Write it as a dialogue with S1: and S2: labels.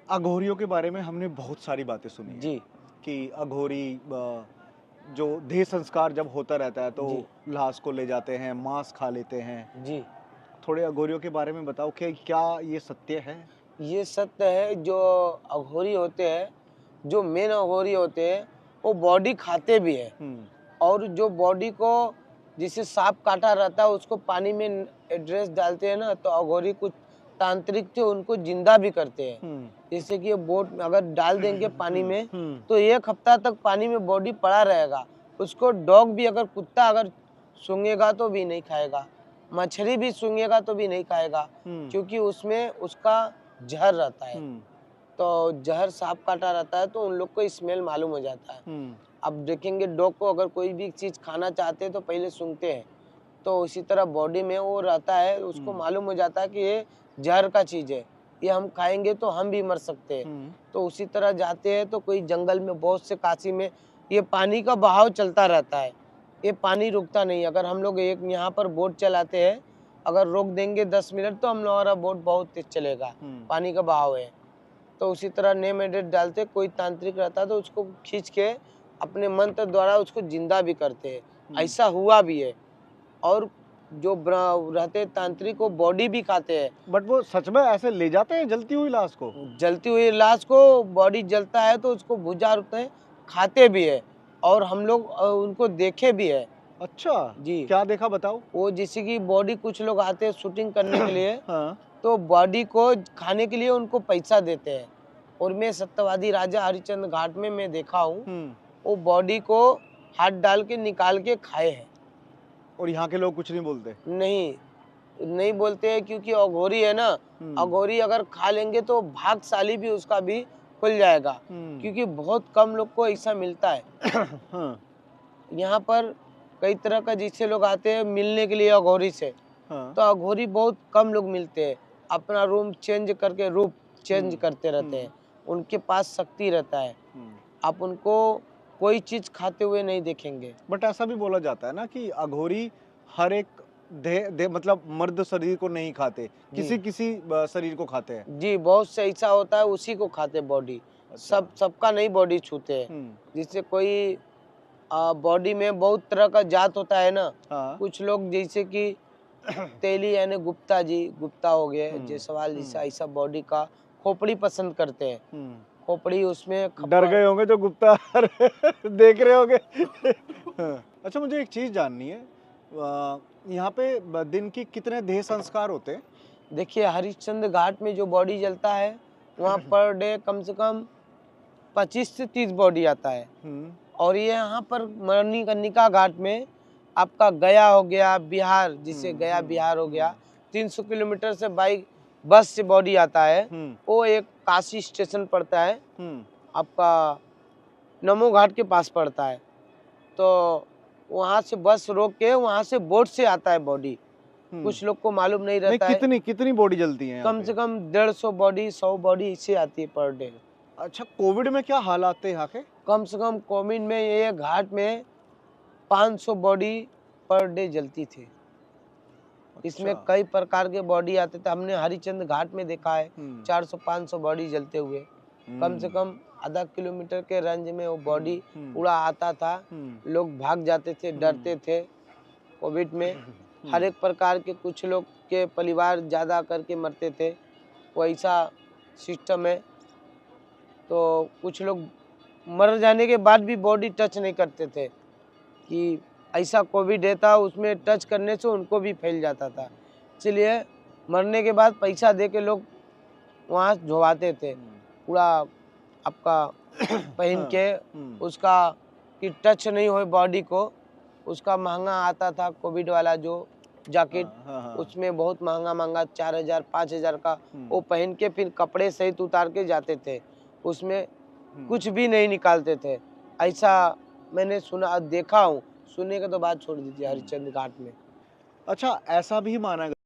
S1: अघोरियों के बारे में हमने बहुत सारी बातें सुनी है
S2: जी
S1: कि अघोरी जो देह संस्कार जब होता रहता है तो लाश को ले जाते हैं, मांस खा लेते हैं।
S2: जी।
S1: थोड़े अघोरियों के बारे में बताओ कि क्या ये सत्य है?
S2: ये सत्य है। जो अघोरी होते हैं, जो मेन अघोरी होते हैं, वो बॉडी खाते भी है। और जो बॉडी को जिसे सांप काटा रहता है उसको पानी में एड्रेस डालते हैं ना, तो अघोरी कुछ तांत्रिक थे उनको जिंदा भी करते हैं। जैसे कि ये बोट में अगर डाल देंगे पानी में तो 1 हफ्ता तक पानी में बॉडी पड़ा रहेगा। उसको डॉग भी अगर कुत्ता अगर सूंघेगा तो भी नहीं खाएगा, मछली भी सूंघेगा तो भी नहीं खाएगा, क्योंकि उसमें उसका जहर रहता है। तो जहर सांप काटा रहता है तो उन लोग को स्मेल मालूम हो जाता है। अब देखेंगे डॉग को अगर कोई भी चीज खाना चाहते हैं तो पहले सूंघते हैं, तो उसी तरह बॉडी में वो रहता है, उसको मालूम हो जाता है कि ये जहर का चीज है, ये हम खाएंगे तो हम भी मर सकते हैं। तो उसी तरह जाते हैं तो कोई जंगल में बहुत से काशी में ये पानी का बहाव चलता रहता है, ये पानी रुकता नहीं। अगर हम लोग एक यहाँ पर बोट चलाते हैं, अगर रोक देंगे 10 मिनट तो हम लोग हमारा बोट बहुत तेज चलेगा, पानी का बहाव है। तो उसी तरह नेम एड्रेस डालते, कोई तांत्रिक रहता है तो उसको खींच के अपने मंत्र द्वारा उसको जिंदा भी करते हैं। ऐसा हुआ भी है। और जो रहते तांत्रिक वो बॉडी भी खाते हैं।
S1: बट वो सच में ऐसे ले जाते हैं जलती हुई लाश को?
S2: जलती हुई लाश को बॉडी जलता है तो उसको भुजा होते हैं, खाते भी है। और हम लोग उनको देखे भी है।
S1: अच्छा
S2: जी।
S1: क्या देखा बताओ?
S2: वो जैसे कि बॉडी कुछ लोग आते हैं शूटिंग करने के लिए
S1: हाँ।
S2: तो बॉडी को खाने के लिए उनको पैसा देते हैं। और मैं सत्यवादी राजा हरिश्चंद्र घाट में मैं देखा हूँ, वो बॉडी को हाथ डाल के निकाल के खाए हैं।
S1: और यहाँ के लोग कुछ नहीं बोलते?
S2: नहीं बोलते हैं, क्योंकि अघोरी है ना, अघोरी अगर खा लेंगे तो भाग्यशाली भी उसका भी खुल जाएगा, क्योंकि बहुत कम लोग को ऐसा मिलता है।
S1: हाँ।
S2: यहाँ पर कई तरह का जिससे लोग आते हैं मिलने के लिए अघोरी से, तो अघोरी बहुत कम लोग मिलते हैं। अपना रूम चेंज करके रूप चेंज करते रहते हैं, उनके पास शक्ति रहता है। आप उनको कोई चीज खाते हुए नहीं देखेंगे।
S1: बट ऐसा भी बोला जाता है ना कि अघोरी हर एक मतलब मर्द शरीर को नहीं खाते, किसी शरीर को खाते हैं।
S2: जी, बहुत से ऐसा होता है उसी को खाते बॉडी। अच्छा। सबका नहीं बॉडी छूते हैं। जिससे कोई बॉडी में बहुत तरह का जात होता है ना। कुछ लोग जैसे कि तेली यानी गुप्ता हो गए, जायसवाल जैसा ऐसा बॉडी का खोपड़ी पसंद करते हैं। खोपड़ी उसमें
S1: डर गए होंगे जो गुप्ता देख रहे होंगे। अच्छा मुझे एक चीज जाननी है, यहाँ पे दिन की कितने देह संस्कार होते हैं?
S2: देखिए हरिश्चंद्र घाट में जो बॉडी जलता है वहाँ पर डे कम से कम 25 से 30 बॉडी आता है। और ये यहाँ पर मणिकर्णिका घाट में आपका गया हो गया, बिहार, जिसे गया बिहार हो गया, 300 किलोमीटर से बाइक बस से बॉडी आता है। वो एक काशी स्टेशन पड़ता है, आपका नमो घाट के पास पड़ता है। तो वहाँ से बस रोक के वहाँ से बोट से आता है बॉडी। कुछ लोग को मालूम नहीं रहता है।
S1: कितनी बॉडी जलती है?
S2: कम से कम 150 बॉडी 100 बॉडी इसे आती है पर डे।
S1: अच्छा कोविड में क्या हालात थे यहाँ के?
S2: कम से कम कोविड में ये घाट में 500 बॉडी पर डे जलती थी। अच्छा। इसमें कई प्रकार के बॉडी आते थे। हमने हरिश्चंद्र घाट में देखा है 400-500 बॉडी जलते हुए। कम से कम आधा किलोमीटर के रेंज में वो बॉडी पूरा आता था। लोग भाग जाते थे, डरते थे। कोविड में हर एक प्रकार के, कुछ लोग के परिवार ज्यादा करके मरते थे, वैसा सिस्टम है। तो कुछ लोग मर जाने के बाद भी बॉडी टच नहीं करते थे, कि ऐसा कोविड है था, उसमें टच करने से उनको भी फैल जाता था। इसलिए मरने के बाद पैसा दे के लोग वहाँ झुवाते थे, पूरा आपका पहन के उसका कि टच नहीं हो बॉडी को। उसका महंगा आता था कोविड वाला जो जैकेट, उसमें बहुत महंगा 4000 5000 का वो पहन के फिर कपड़े सहित उतार के जाते थे, उसमें कुछ भी नहीं निकालते थे। ऐसा मैंने सुना, देखा हूँ। सुनने के तो बात छोड़ दीजिए हरिश्चंद्र घाट में।
S1: अच्छा ऐसा भी माना गया